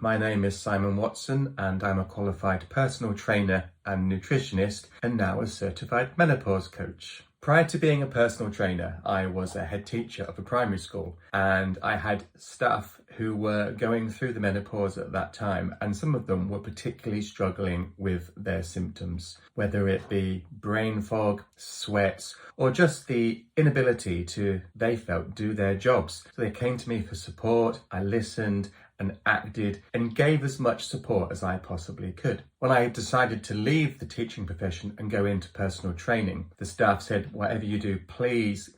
My name is Simon Watson and I'm a qualified personal trainer and nutritionist and now a certified menopause coach. Prior to being a personal trainer, I was a head teacher of a primary school and I had staff who were going through the menopause at that time, and some of them were particularly struggling with their symptoms, whether it be brain fog, sweats, or just the inability to, they felt, do their jobs. So they came to me for support. I listened and acted and gave as much support as I possibly could. When I decided to leave the teaching profession and go into personal training, the staff said, whatever you do, please,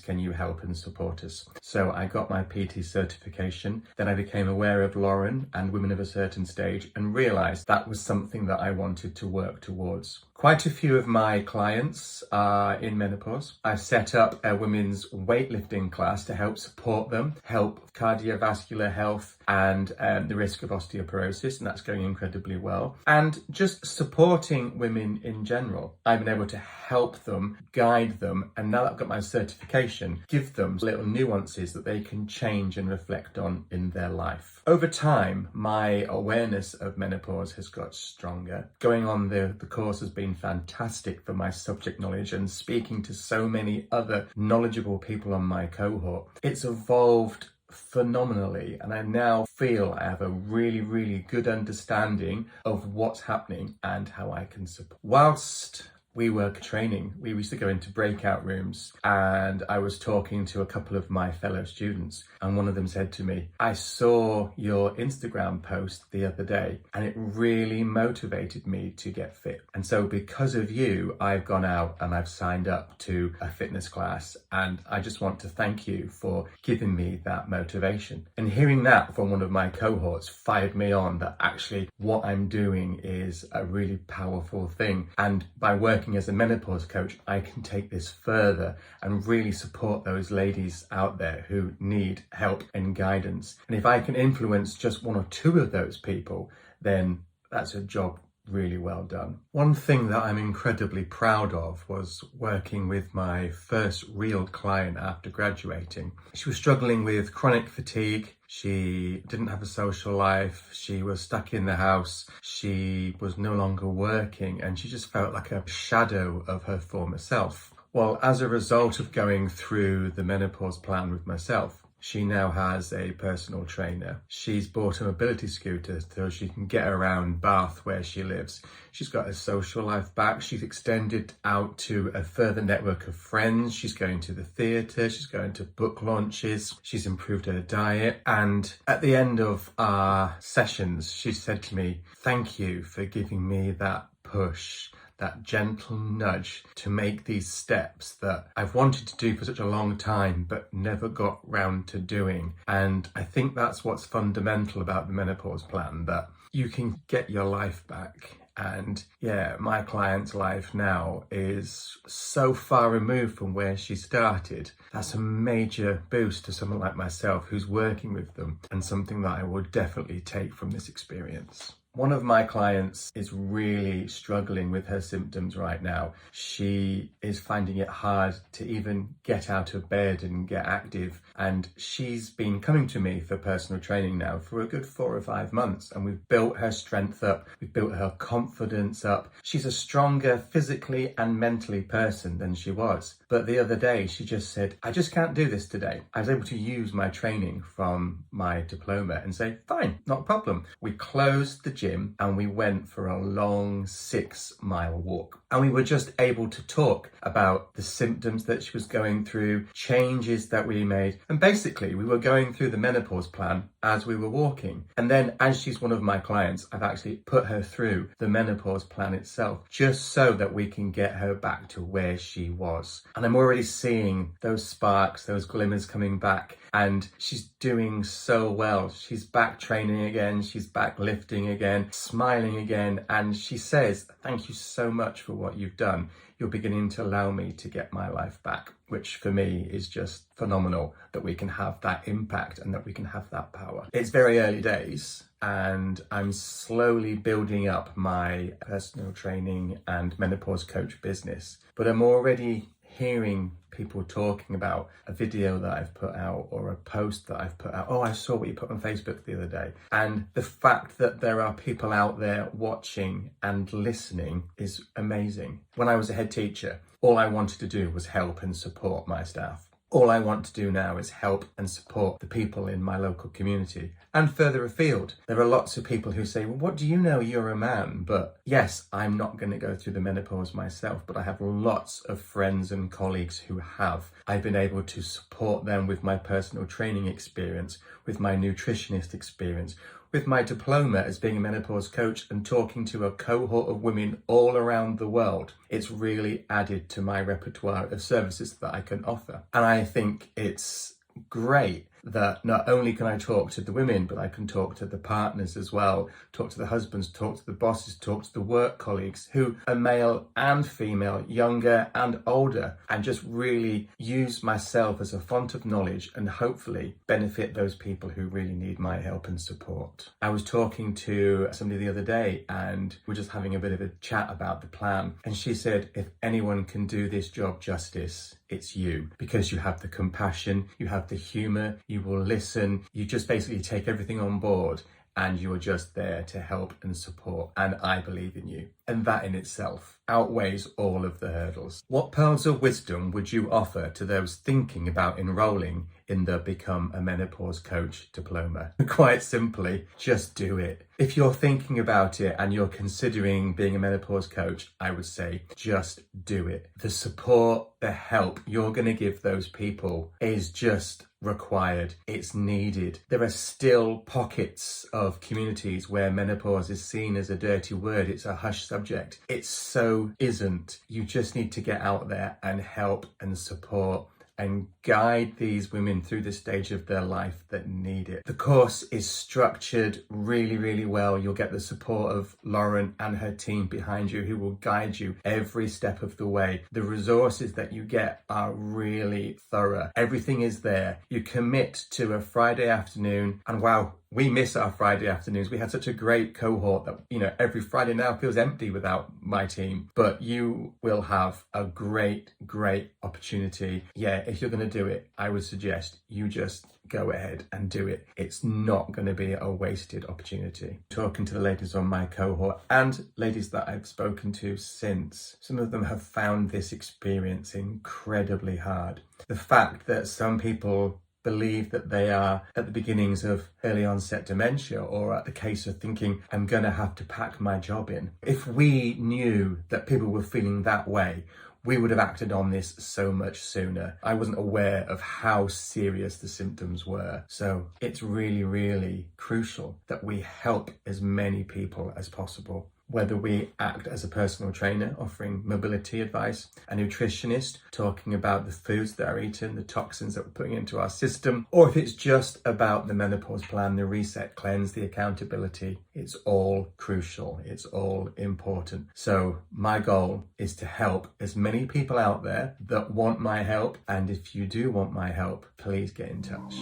can you help and support us? So I got my PT certification. Then I became aware of Lauren and Women of a Certain Stage and realised that was something that I wanted to work towards. Quite a few of my clients are in menopause. I set up a women's weightlifting class to help support them, help cardiovascular health and the risk of osteoporosis, and that's going incredibly well. And just supporting women in general. I've been able to help them, guide them, and now that I've got my certification, give them little nuances that they can change and reflect on in their life. Over time, my awareness of menopause has got stronger. Going on the course has been fantastic for my subject knowledge and speaking to so many other knowledgeable people on my cohort. It's evolved phenomenally, and I now feel I have a really good understanding of what's happening and how I can support. Whilst we were training, we used to go into breakout rooms, and I was talking to a couple of my fellow students, and one of them said to me, I saw your Instagram post the other day and it really motivated me to get fit. And so because of you, I've gone out and I've signed up to a fitness class, and I just want to thank you for giving me that motivation. And hearing that from one of my cohorts fired me on that actually what I'm doing is a really powerful thing. And by working as a menopause coach, I can take this further and really support those ladies out there who need help and guidance. And if I can influence just one or two of those people, then that's a job really well done. One thing that I'm incredibly proud of was working with my first real client after graduating. She was struggling with chronic fatigue. She didn't have a social life. She was stuck in the house. She was no longer working, and she just felt like a shadow of her former self. Well, as a result of going through the menopause plan with myself, she now has a personal trainer. She's bought a mobility scooter so she can get around Bath where she lives. She's got a social life back. She's extended out to a further network of friends. She's going to the theatre. She's going to book launches. She's improved her diet. And at the end of our sessions, she said to me, thank you for giving me that push, that gentle nudge to make these steps that I've wanted to do for such a long time but never got round to doing. And I think that's what's fundamental about the menopause plan, that you can get your life back. And yeah, my client's life now is so far removed from where she started. That's a major boost to someone like myself who's working with them, and something that I will definitely take from this experience. One of my clients is really struggling with her symptoms right now. She is finding it hard to even get out of bed and get active. And she's been coming to me for personal training now for a good 4 or 5 months. And we've built her strength up. We've built her confidence up. She's a stronger physically and mentally person than she was. But the other day, she just said, I just can't do this today. I was able to use my training from my diploma and say, fine, not a problem. We closed the gym and we went for a long 6-mile walk. And we were just able to talk about the symptoms that she was going through, changes that we made. And basically, we were going through the menopause plan as we were walking. And then as she's one of my clients, I've actually put her through the menopause plan itself, just so that we can get her back to where she was. And I'm already seeing those sparks, those glimmers coming back. And she's doing so well. She's back training again. She's back lifting again, smiling again. And she says, thank you so much for what you've done. You're beginning to allow me to get my life back, which for me is just phenomenal that we can have that impact and that we can have that power. It's very early days and I'm slowly building up my personal training and menopause coach business, but I'm already hearing people talking about a video that I've put out or a post that I've put out. Oh, I saw what you put on Facebook the other day. And the fact that there are people out there watching and listening is amazing. When I was a head teacher, all I wanted to do was help and support my staff. All I want to do now is help and support the people in my local community and further afield. There are lots of people who say, well, what do you know? You're a man. But yes, I'm not going to go through the menopause myself, but I have lots of friends and colleagues who have. I've been able to support them with my personal training experience, with my nutritionist experience, with my diploma as being a menopause coach and talking to a cohort of women all around the world. It's really added to my repertoire of services that I can offer. And I think it's great that not only can I talk to the women, but I can talk to the partners as well, talk to the husbands, talk to the bosses, talk to the work colleagues who are male and female, younger and older, and just really use myself as a font of knowledge and hopefully benefit those people who really need my help and support. I was talking to somebody the other day and we're just having a bit of a chat about the plan. And she said, if anyone can do this job justice, it's you, because you have the compassion, you have the humour, you will listen, you just basically take everything on board and you're just there to help and support. And I believe in you. And that in itself outweighs all of the hurdles. What pearls of wisdom would you offer to those thinking about enrolling in the Become a Menopause Coach diploma? Quite simply, just do it. If you're thinking about it and you're considering being a menopause coach, I would say just do it. The support, the help you're going to give those people is just required. It's needed. There are still pockets of communities where menopause is seen as a dirty word. It's a hush subject. It so isn't. You just need to get out there and help and support and guide these women through the stage of their life that need it. The course is structured really, really well. You'll get the support of Lauren and her team behind you who will guide you every step of the way. The resources that you get are really thorough. Everything is there. You commit to a Friday afternoon, and wow, we miss our Friday afternoons. We had such a great cohort that, every Friday now feels empty without my team. But you will have a great, great opportunity. Yeah, if you're going to do it, I would suggest you just go ahead and do it. It's not going to be a wasted opportunity. Talking to the ladies on my cohort and ladies that I've spoken to since, some of them have found this experience incredibly hard. The fact that some people believe that they are at the beginnings of early onset dementia or at the case of thinking, I'm going to have to pack my job in. If we knew that people were feeling that way, we would have acted on this so much sooner. I wasn't aware of how serious the symptoms were. So it's really, really crucial that we help as many people as possible. Whether we act as a personal trainer offering mobility advice, a nutritionist talking about the foods that are eaten, the toxins that we're putting into our system, or if it's just about the menopause plan, the reset, cleanse, the accountability, it's all crucial. It's all important. So my goal is to help as many people out there that want my help. And if you do want my help, please get in touch.